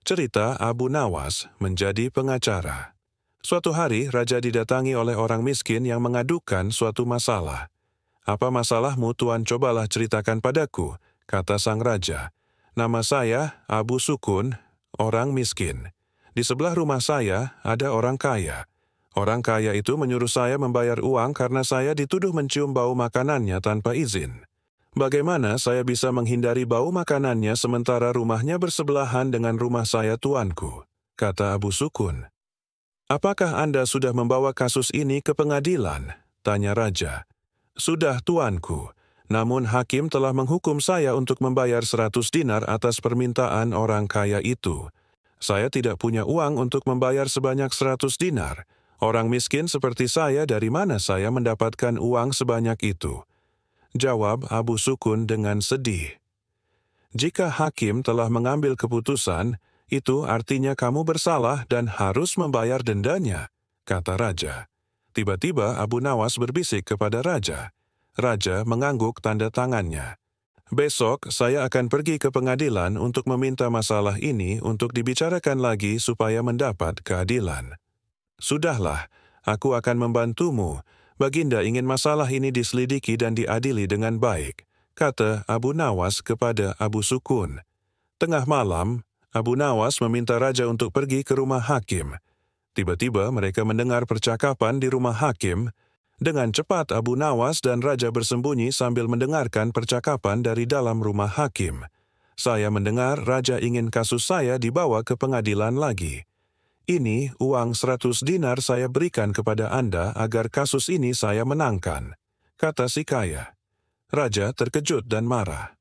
Cerita Abu Nawas menjadi pengacara. Suatu hari, raja didatangi oleh orang miskin yang mengadukan suatu masalah. "Apa masalahmu, Tuan? Cobalah ceritakan padaku," kata sang raja. "Nama saya Abu Sukun, orang miskin. Di sebelah rumah saya ada orang kaya. Orang kaya itu menyuruh saya membayar uang karena saya dituduh mencium bau makanannya tanpa izin. Bagaimana saya bisa menghindari bau makanannya sementara rumahnya bersebelahan dengan rumah saya, tuanku?" kata Abu Sukun. "Apakah Anda sudah membawa kasus ini ke pengadilan?" tanya raja. "Sudah, tuanku. Namun hakim telah menghukum saya untuk membayar 100 dinar atas permintaan orang kaya itu. Saya tidak punya uang untuk membayar sebanyak 100 dinar. Orang miskin seperti saya, dari mana saya mendapatkan uang sebanyak itu?" Jawab Abu Sukun dengan sedih. "Jika hakim telah mengambil keputusan, itu artinya kamu bersalah dan harus membayar dendanya," kata raja. Tiba-tiba Abu Nawas berbisik kepada raja. Raja mengangguk tanda tangannya. "Besok saya akan pergi ke pengadilan untuk meminta masalah ini untuk dibicarakan lagi supaya mendapat keadilan." "Sudahlah, aku akan membantumu. Baginda ingin masalah ini diselidiki dan diadili dengan baik," kata Abu Nawas kepada Abu Sukun. Tengah malam, Abu Nawas meminta raja untuk pergi ke rumah hakim. Tiba-tiba mereka mendengar percakapan di rumah hakim. Dengan cepat Abu Nawas dan raja bersembunyi sambil mendengarkan percakapan dari dalam rumah hakim. "Saya mendengar raja ingin kasus saya dibawa ke pengadilan lagi. Ini uang 100 dinar saya berikan kepada Anda agar kasus ini saya menangkan," kata si kaya. Raja terkejut dan marah.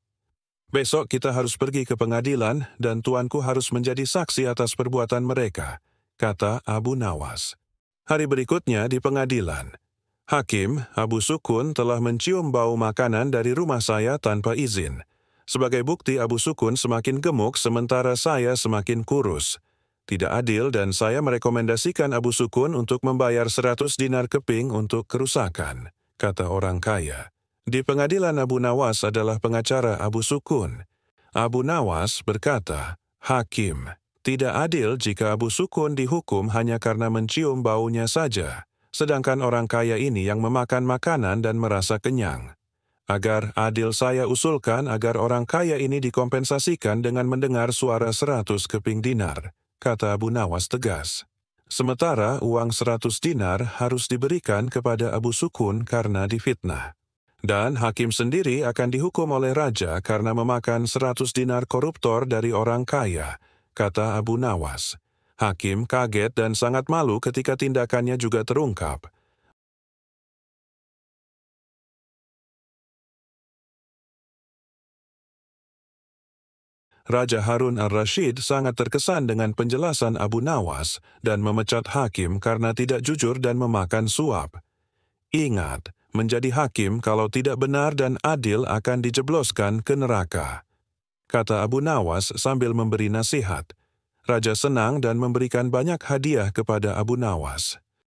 "Besok kita harus pergi ke pengadilan dan tuanku harus menjadi saksi atas perbuatan mereka," kata Abu Nawas. Hari berikutnya di pengadilan. "Hakim, Abu Sukun telah mencium bau makanan dari rumah saya tanpa izin. Sebagai bukti Abu Sukun semakin gemuk sementara saya semakin kurus. Tidak adil dan saya merekomendasikan Abu Sukun untuk membayar 100 dinar keping untuk kerusakan," kata orang kaya. Di pengadilan Abu Nawas adalah pengacara Abu Sukun. Abu Nawas berkata, "Hakim, tidak adil jika Abu Sukun dihukum hanya karena mencium baunya saja, sedangkan orang kaya ini yang memakan makanan dan merasa kenyang. Agar adil saya usulkan agar orang kaya ini dikompensasikan dengan mendengar suara 100 keping dinar," kata Abu Nawas tegas. Sementara uang 100 dinar harus diberikan kepada Abu Sukun karena difitnah. Dan hakim sendiri akan dihukum oleh raja karena memakan 100 dinar koruptor dari orang kaya, kata Abu Nawas. Hakim kaget dan sangat malu ketika tindakannya juga terungkap. Raja Harun al-Rashid sangat terkesan dengan penjelasan Abu Nawas dan memecat hakim karena tidak jujur dan memakan suap. "Ingat, menjadi hakim kalau tidak benar dan adil akan dijebloskan ke neraka," kata Abu Nawas sambil memberi nasihat. Raja senang dan memberikan banyak hadiah kepada Abu Nawas.